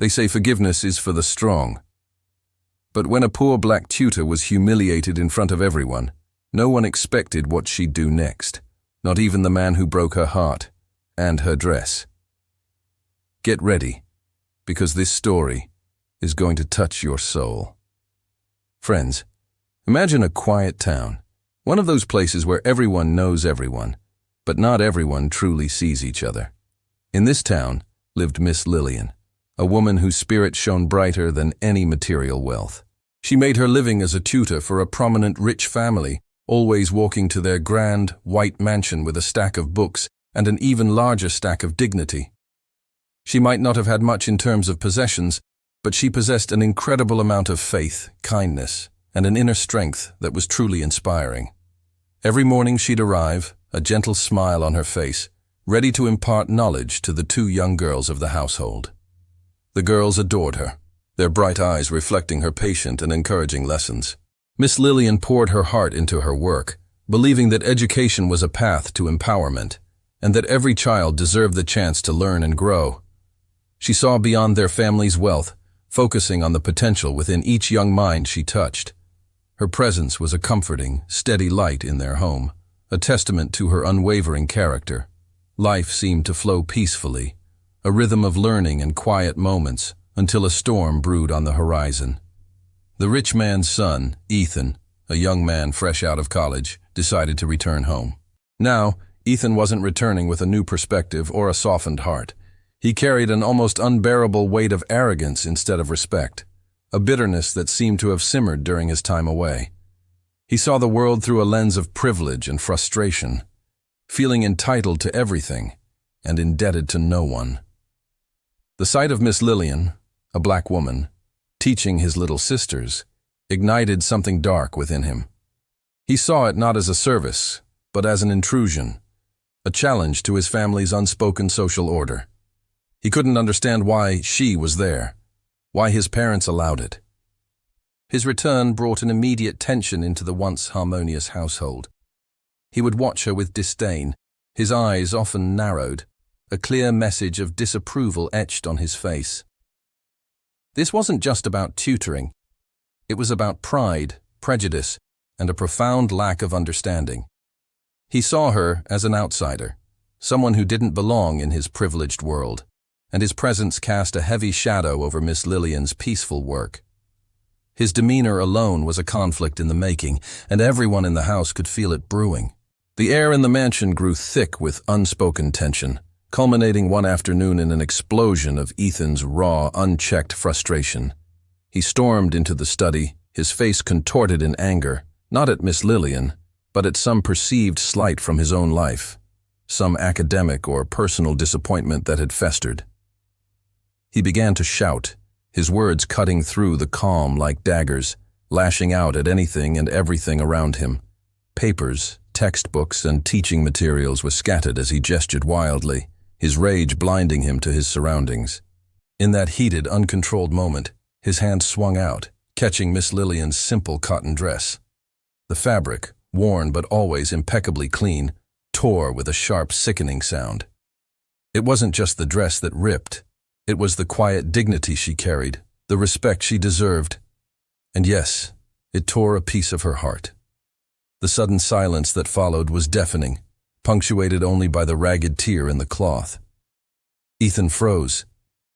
They say forgiveness is for the strong. But when a poor black tutor was humiliated in front of everyone, no one expected what she'd do next, not even the man who broke her heart and her dress. Get ready, because this story is going to touch your soul. Friends, imagine a quiet town, one of those places where everyone knows everyone, but not everyone truly sees each other. In this town lived Miss Lillian, a woman whose spirit shone brighter than any material wealth. She made her living as a tutor for a prominent rich family, always walking to their grand, white mansion with a stack of books and an even larger stack of dignity. She might not have had much in terms of possessions, but she possessed an incredible amount of faith, kindness, and an inner strength that was truly inspiring. Every morning she'd arrive, a gentle smile on her face, ready to impart knowledge to the two young girls of the household. The girls adored her, their bright eyes reflecting her patient and encouraging lessons. Miss Lillian poured her heart into her work, believing that education was a path to empowerment, and that every child deserved the chance to learn and grow. She saw beyond their family's wealth, focusing on the potential within each young mind she touched. Her presence was a comforting, steady light in their home, a testament to her unwavering character. Life seemed to flow peacefully, a rhythm of learning and quiet moments, until a storm brewed on the horizon. The rich man's son, Ethan, a young man fresh out of college, decided to return home. Now, Ethan wasn't returning with a new perspective or a softened heart. He carried an almost unbearable weight of arrogance instead of respect, a bitterness that seemed to have simmered during his time away. He saw the world through a lens of privilege and frustration, feeling entitled to everything and indebted to no one. The sight of Miss Lillian, a black woman, teaching his little sisters, ignited something dark within him. He saw it not as a service, but as an intrusion, a challenge to his family's unspoken social order. He couldn't understand why she was there, why his parents allowed it. His return brought an immediate tension into the once harmonious household. He would watch her with disdain, his eyes often narrowed, a clear message of disapproval etched on his face. This wasn't just about tutoring. It was about pride, prejudice, and a profound lack of understanding. He saw her as an outsider, someone who didn't belong in his privileged world, and his presence cast a heavy shadow over Miss Lillian's peaceful work. His demeanor alone was a conflict in the making, and everyone in the house could feel it brewing. The air in the mansion grew thick with unspoken tension, culminating one afternoon in an explosion of Ethan's raw, unchecked frustration. He stormed into the study, his face contorted in anger, not at Miss Lillian, but at some perceived slight from his own life, some academic or personal disappointment that had festered. He began to shout, his words cutting through the calm like daggers, lashing out at anything and everything around him. Papers, textbooks, and teaching materials were scattered as he gestured wildly, his rage blinding him to his surroundings. In that heated, uncontrolled moment, his hand swung out, catching Miss Lillian's simple cotton dress. The fabric, worn but always impeccably clean, tore with a sharp, sickening sound. It wasn't just the dress that ripped. It was the quiet dignity she carried, the respect she deserved. And yes, it tore a piece of her heart. The sudden silence that followed was deafening, punctuated only by the ragged tear in the cloth. Ethan froze,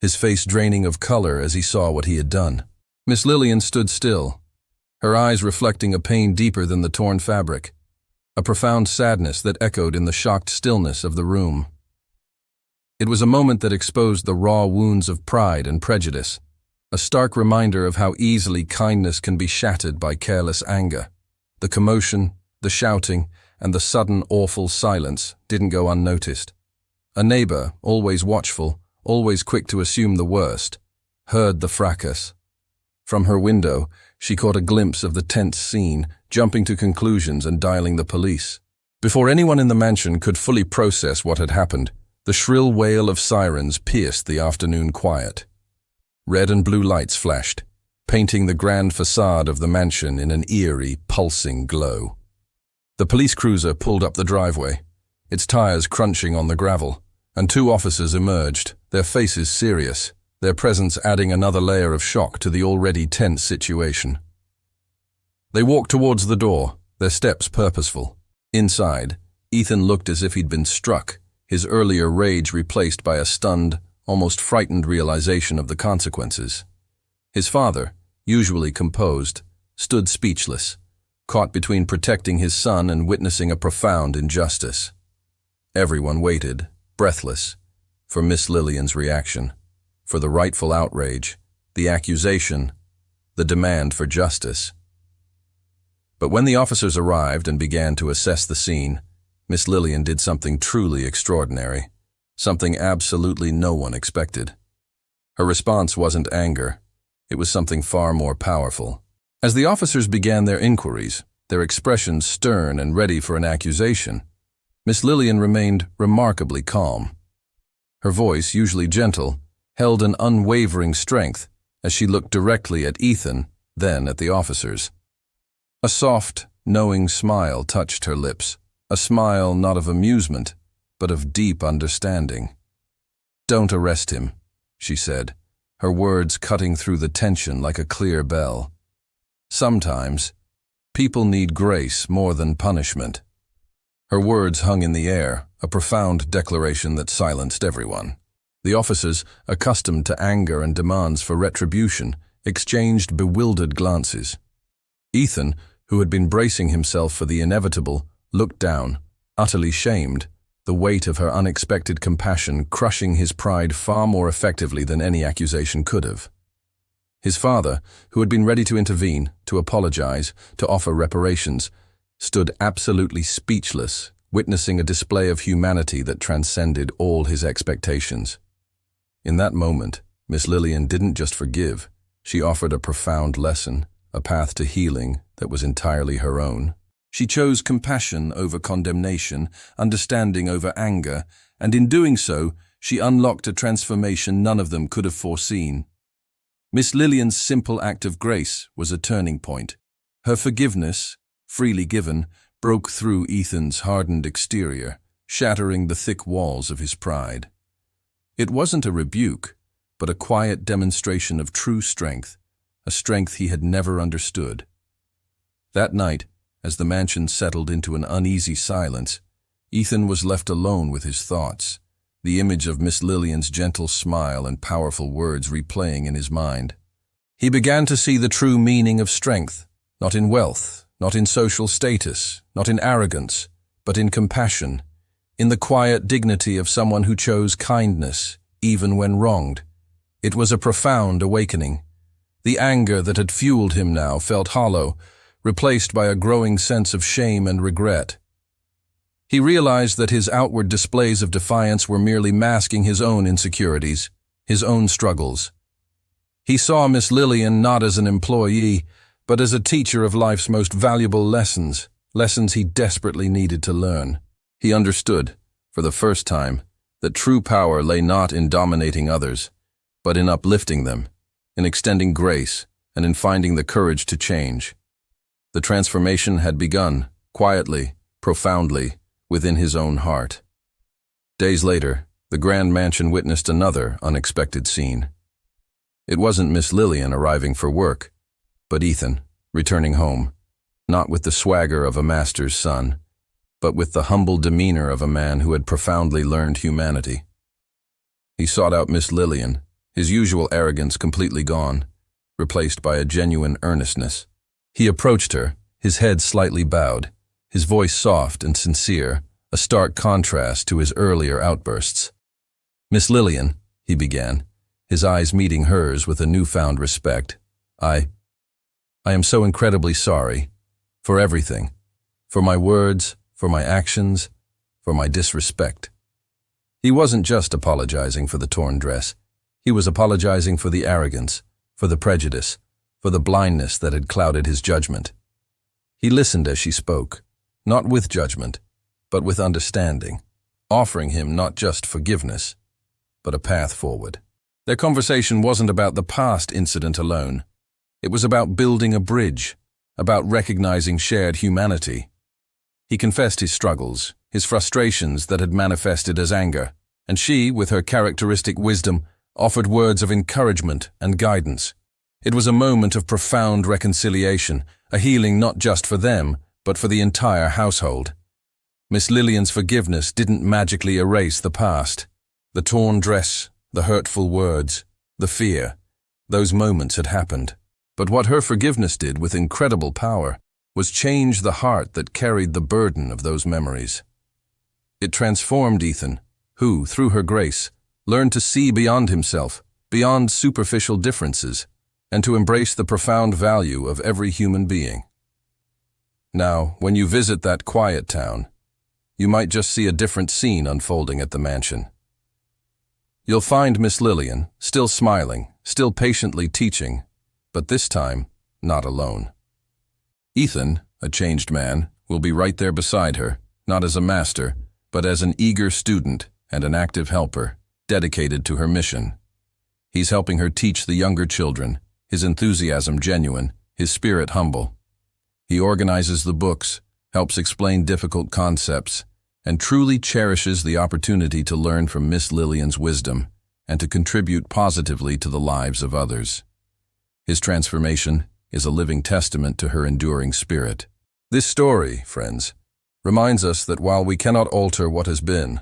his face draining of color as he saw what he had done. Miss Lillian stood still, her eyes reflecting a pain deeper than the torn fabric, a profound sadness that echoed in the shocked stillness of the room. It was a moment that exposed the raw wounds of pride and prejudice, a stark reminder of how easily kindness can be shattered by careless anger. The commotion, the shouting, and the sudden awful silence didn't go unnoticed. A neighbor, always watchful, always quick to assume the worst, heard the fracas. From her window, she caught a glimpse of the tense scene, jumping to conclusions and dialing the police. Before anyone in the mansion could fully process what had happened, the shrill wail of sirens pierced the afternoon quiet. Red and blue lights flashed, painting the grand facade of the mansion in an eerie, pulsing glow. The police cruiser pulled up the driveway, its tires crunching on the gravel, and two officers emerged, their faces serious, their presence adding another layer of shock to the already tense situation. They walked towards the door, their steps purposeful. Inside, Ethan looked as if he'd been struck, his earlier rage replaced by a stunned, almost frightened realization of the consequences. His father, usually composed, stood speechless, caught between protecting his son and witnessing a profound injustice. Everyone waited, breathless, for Miss Lillian's reaction, for the rightful outrage, the accusation, the demand for justice. But when the officers arrived and began to assess the scene, Miss Lillian did something truly extraordinary, something absolutely no one expected. Her response wasn't anger, it was something far more powerful. As the officers began their inquiries, their expressions stern and ready for an accusation, Miss Lillian remained remarkably calm. Her voice, usually gentle, held an unwavering strength as she looked directly at Ethan, then at the officers. A soft, knowing smile touched her lips, a smile not of amusement, but of deep understanding. "Don't arrest him," she said, her words cutting through the tension like a clear bell. "Sometimes, people need grace more than punishment." Her words hung in the air, a profound declaration that silenced everyone. The officers, accustomed to anger and demands for retribution, exchanged bewildered glances. Ethan, who had been bracing himself for the inevitable, looked down, utterly shamed, the weight of her unexpected compassion crushing his pride far more effectively than any accusation could have. His father, who had been ready to intervene, to apologize, to offer reparations, stood absolutely speechless, witnessing a display of humanity that transcended all his expectations. In that moment, Miss Lillian didn't just forgive, she offered a profound lesson, a path to healing that was entirely her own. She chose compassion over condemnation, understanding over anger, and in doing so, she unlocked a transformation none of them could have foreseen. Miss Lillian's simple act of grace was a turning point. Her forgiveness, freely given, broke through Ethan's hardened exterior, shattering the thick walls of his pride. It wasn't a rebuke, but a quiet demonstration of true strength, a strength he had never understood. That night, as the mansion settled into an uneasy silence, Ethan was left alone with his thoughts, the image of Miss Lillian's gentle smile and powerful words replaying in his mind. He began to see the true meaning of strength, not in wealth, not in social status, not in arrogance, but in compassion, in the quiet dignity of someone who chose kindness, even when wronged. It was a profound awakening. The anger that had fueled him now felt hollow, replaced by a growing sense of shame and regret. He realized that his outward displays of defiance were merely masking his own insecurities, his own struggles. He saw Miss Lillian not as an employee, but as a teacher of life's most valuable lessons, lessons he desperately needed to learn. He understood, for the first time, that true power lay not in dominating others, but in uplifting them, in extending grace, and in finding the courage to change. The transformation had begun, quietly, profoundly, within his own heart. Days later, the grand mansion witnessed another unexpected scene. It wasn't Miss Lillian arriving for work, but Ethan, returning home, not with the swagger of a master's son, but with the humble demeanor of a man who had profoundly learned humanity. He sought out Miss Lillian, his usual arrogance completely gone, replaced by a genuine earnestness. He approached her, his head slightly bowed, his voice soft and sincere, a stark contrast to his earlier outbursts. "Miss Lillian," he began, his eyes meeting hers with a newfound respect, I am so incredibly sorry, for everything, for my words, for my actions, for my disrespect." He wasn't just apologizing for the torn dress, he was apologizing for the arrogance, for the prejudice, for the blindness that had clouded his judgment. He listened as she spoke, not with judgment, but with understanding, offering him not just forgiveness, but a path forward. Their conversation wasn't about the past incident alone. It was about building a bridge, about recognizing shared humanity. He confessed his struggles, his frustrations that had manifested as anger, and she, with her characteristic wisdom, offered words of encouragement and guidance. It was a moment of profound reconciliation, a healing not just for them, but for the entire household. Miss Lillian's forgiveness didn't magically erase the past. The torn dress, the hurtful words, the fear, those moments had happened. But what her forgiveness did with incredible power was change the heart that carried the burden of those memories. It transformed Ethan, who, through her grace, learned to see beyond himself, beyond superficial differences, and to embrace the profound value of every human being. Now, when you visit that quiet town, you might just see a different scene unfolding at the mansion. You'll find Miss Lillian, still smiling, still patiently teaching, but this time, not alone. Ethan, a changed man, will be right there beside her, not as a master, but as an eager student and an active helper, dedicated to her mission. He's helping her teach the younger children, his enthusiasm genuine, his spirit humble. He organizes the books, helps explain difficult concepts, and truly cherishes the opportunity to learn from Miss Lillian's wisdom and to contribute positively to the lives of others. His transformation is a living testament to her enduring spirit. This story, friends, reminds us that while we cannot alter what has been,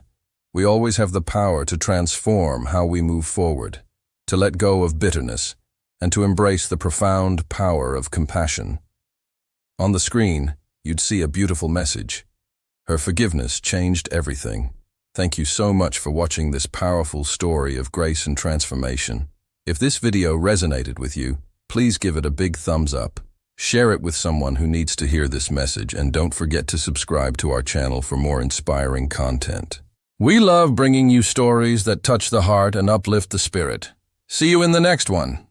we always have the power to transform how we move forward, to let go of bitterness, and to embrace the profound power of compassion. On the screen, you'd see a beautiful message. Her forgiveness changed everything. Thank you so much for watching this powerful story of grace and transformation. If this video resonated with you, please give it a big thumbs up. Share it with someone who needs to hear this message, and don't forget to subscribe to our channel for more inspiring content. We love bringing you stories that touch the heart and uplift the spirit. See you in the next one.